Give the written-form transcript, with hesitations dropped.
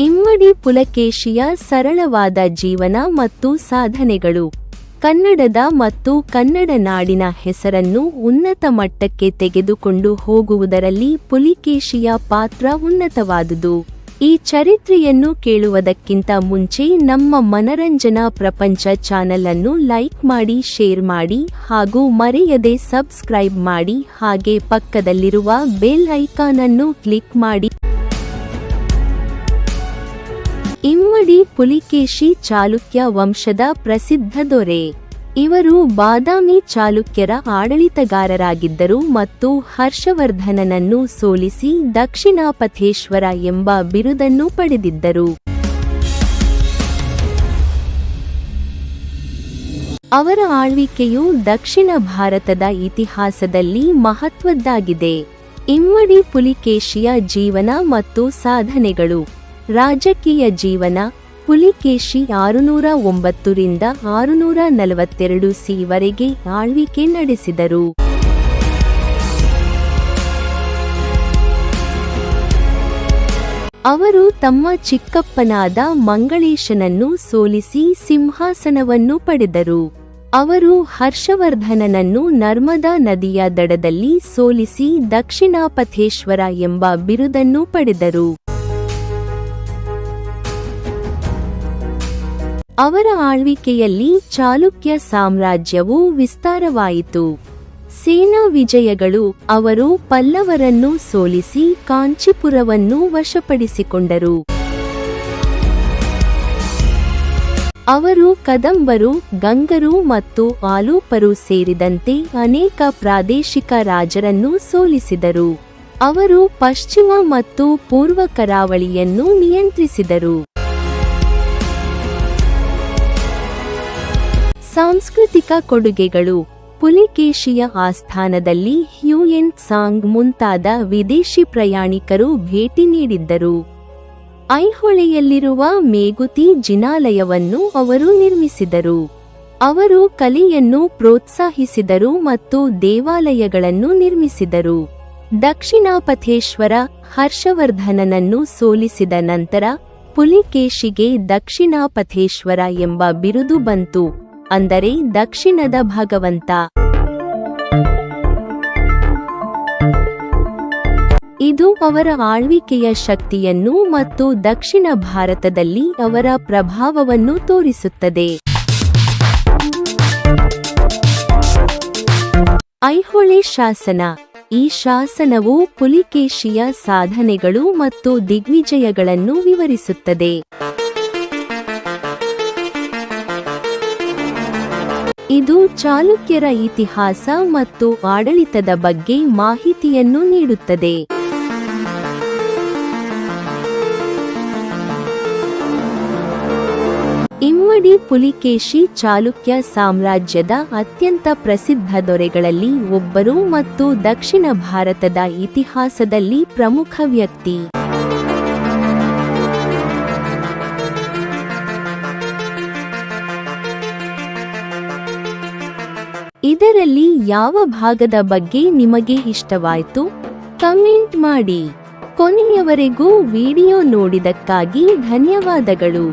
ಇಮ್ಮಡಿ ಪುಲಕೇಶಿಯ ಸರಳವಾದ ಜೀವನ ಮತ್ತು ಸಾಧನೆಗಳು ಕನ್ನಡದ ಮತ್ತು ಕನ್ನಡ ನಾಡಿನ ಹೆಸರನ್ನು ಉನ್ನತ ಮಟ್ಟಕ್ಕೆ ತೆಗೆದುಕೊಂಡು ಹೋಗುವುದರಲ್ಲಿ ಪುಲಿಕೇಶಿಯ ಪಾತ್ರ ಉನ್ನತವಾದುದು. ಈ ಚರಿತ್ರೆಯನ್ನು ಕೇಳುವುದಕ್ಕಿಂತ ಮುಂಚೆ ನಮ್ಮ ಮನರಂಜನಾ ಪ್ರಪಂಚ ಚಾನೆಲ್ ಅನ್ನು ಲೈಕ್ ಮಾಡಿ, ಶೇರ್ ಮಾಡಿ ಹಾಗೂ ಮರೆಯದೆ ಸಬ್ಸ್ಕ್ರೈಬ್ ಮಾಡಿ. ಹಾಗೆ ಪಕ್ಕದಲ್ಲಿರುವ ಬೆಲ್ ಐಕಾನ್ ಅನ್ನು ಕ್ಲಿಕ್ ಮಾಡಿ. ಇಮ್ಮಡಿ ಪುಲಿಕೇಶಿ ಚಾಲುಕ್ಯ ವಂಶದ ಪ್ರಸಿದ್ಧ ದೊರೆ. ಇವರು ಬಾದಾಮಿ ಚಾಲುಕ್ಯರ ಆಡಳಿತಗಾರರಾಗಿದ್ದರು ಮತ್ತು ಹರ್ಷವರ್ಧನನನ್ನು ಸೋಲಿಸಿ ದಕ್ಷಿಣಾಪಥೇಶ್ವರ ಎಂಬ ಬಿರುದನ್ನು ಪಡೆದಿದ್ದರು. ಅವರ ಆಳ್ವಿಕೆಯು ದಕ್ಷಿಣ ಭಾರತದ ಇತಿಹಾಸದಲ್ಲಿ ಮಹತ್ವದ್ದಾಗಿದೆ. ಇಮ್ಮಡಿ ಪುಲಿಕೇಶಿಯ ಜೀವನ ಮತ್ತು ಸಾಧನೆಗಳು. ರಾಜಕೀಯ ಜೀವನ. ಪುಲಿಕೇಶಿ 609 ರಿಂದ 642 ಸಿ ವರೆಗೆ ಆಳ್ವಿಕೆ ನಡೆಸಿದರು. ಅವರು ತಮ್ಮ ಚಿಕ್ಕಪ್ಪನಾದ ಮಂಗಳೇಶನನ್ನು ಸೋಲಿಸಿ ಸಿಂಹಾಸನವನ್ನು ಪಡೆದರು. ಅವರು ಹರ್ಷವರ್ಧನನನ್ನು ನರ್ಮದಾ ನದಿಯ ದಡದಲ್ಲಿ ಸೋಲಿಸಿ ದಕ್ಷಿಣಾಪಥೇಶ್ವರ ಎಂಬ ಬಿರುದನ್ನು ಪಡೆದರು. ಅವರ ಆಳ್ವಿಕೆಯಲ್ಲಿ ಚಾಲುಕ್ಯ ಸಾಮ್ರಾಜ್ಯವು ವಿಸ್ತಾರವಾಯಿತು. ಸೇನಾ ವಿಜಯಗಳು. ಅವರು ಪಲ್ಲವರನ್ನು ಸೋಲಿಸಿ ಕಾಂಚೀಪುರವನ್ನು ವಶಪಡಿಸಿಕೊಂಡರು. ಅವರು ಕದಂಬರು, ಗಂಗರು ಮತ್ತು ಆಲೂಪರು ಸೇರಿದಂತೆ ಅನೇಕ ಪ್ರಾದೇಶಿಕ ರಾಜರನ್ನು ಸೋಲಿಸಿದರು. ಅವರು ಪಶ್ಚಿಮ ಮತ್ತು ಪೂರ್ವ ಕರಾವಳಿಯನ್ನು ನಿಯಂತ್ರಿಸಿದರು. ಸಾಂಸ್ಕೃತಿಕ ಕೊಡುಗೆಗಳು. ಪುಲಿಕೇಶಿಯ ಆಸ್ಥಾನದಲ್ಲಿ ಹ್ಯೂಯೆನ್ ತ್ಸಾಂಗ್ ಮುಂತಾದ ವಿದೇಶಿ ಪ್ರಯಾಣಿಕರು ಭೇಟಿ ನೀಡಿದ್ದರು. ಐಹೊಳೆಯಲ್ಲಿರುವ ಮೇಗುತಿ ಜಿನಾಲಯವನ್ನು ಅವರು ನಿರ್ಮಿಸಿದರು. ಅವರು ಕಲೆಯನ್ನು ಪ್ರೋತ್ಸಾಹಿಸಿದರು ಮತ್ತು ದೇವಾಲಯಗಳನ್ನು ನಿರ್ಮಿಸಿದರು. ದಕ್ಷಿಣಾಪಥೇಶ್ವರ. ಹರ್ಷವರ್ಧನನನ್ನು ಸೋಲಿಸಿದ ನಂತರ ಪುಲಿಕೇಶಿಗೆ ದಕ್ಷಿಣಾಪಥೇಶ್ವರ ಎಂಬ ಬಿರುದು ಬಂತು, ಅಂದರೆ ದಕ್ಷಿಣದ ಭಗವಂತ. ಇದು ಅವರ ಆಳ್ವಿಕೆಯ ಶಕ್ತಿಯನ್ನು ಮತ್ತು ದಕ್ಷಿಣ ಭಾರತದಲ್ಲಿ ಅವರ ಪ್ರಭಾವವನ್ನು ತೋರಿಸುತ್ತದೆ. ಐಹೊಳೆ ಶಾಸನ. ಈ ಶಾಸನವು ಪುಲಿಕೇಶಿಯ ಸಾಧನೆಗಳು ಮತ್ತು ದಿಗ್ವಿಜಯಗಳನ್ನು ವಿವರಿಸುತ್ತದೆ. ಇದು ಚಾಲುಕ್ಯರ ಇತಿಹಾಸ ಮತ್ತು ಆಡಳಿತದ ಬಗ್ಗೆ ಮಾಹಿತಿಯನ್ನು ನೀಡುತ್ತದೆ. ಇಮ್ಮಡಿ ಪುಲಿಕೇಶಿ ಚಾಲುಕ್ಯ ಸಾಮ್ರಾಜ್ಯದ ಅತ್ಯಂತ ಪ್ರಸಿದ್ಧ ದೊರೆಗಳಲ್ಲಿ ಒಬ್ಬರು ಮತ್ತು ದಕ್ಷಿಣ ಭಾರತದ ಇತಿಹಾಸದಲ್ಲಿ ಪ್ರಮುಖ ವ್ಯಕ್ತಿ. ಇದರಲ್ಲಿ ಯಾವ ಭಾಗದ ಬಗ್ಗೆ ನಿಮಗೆ ಇಷ್ಟವಾಯಿತು? ಕಮೆಂಟ್ ಮಾಡಿ. ಕೊನೆಯವರೆಗೂ ವಿಡಿಯೋ ನೋಡಿದಕ್ಕಾಗಿ ಧನ್ಯವಾದಗಳು.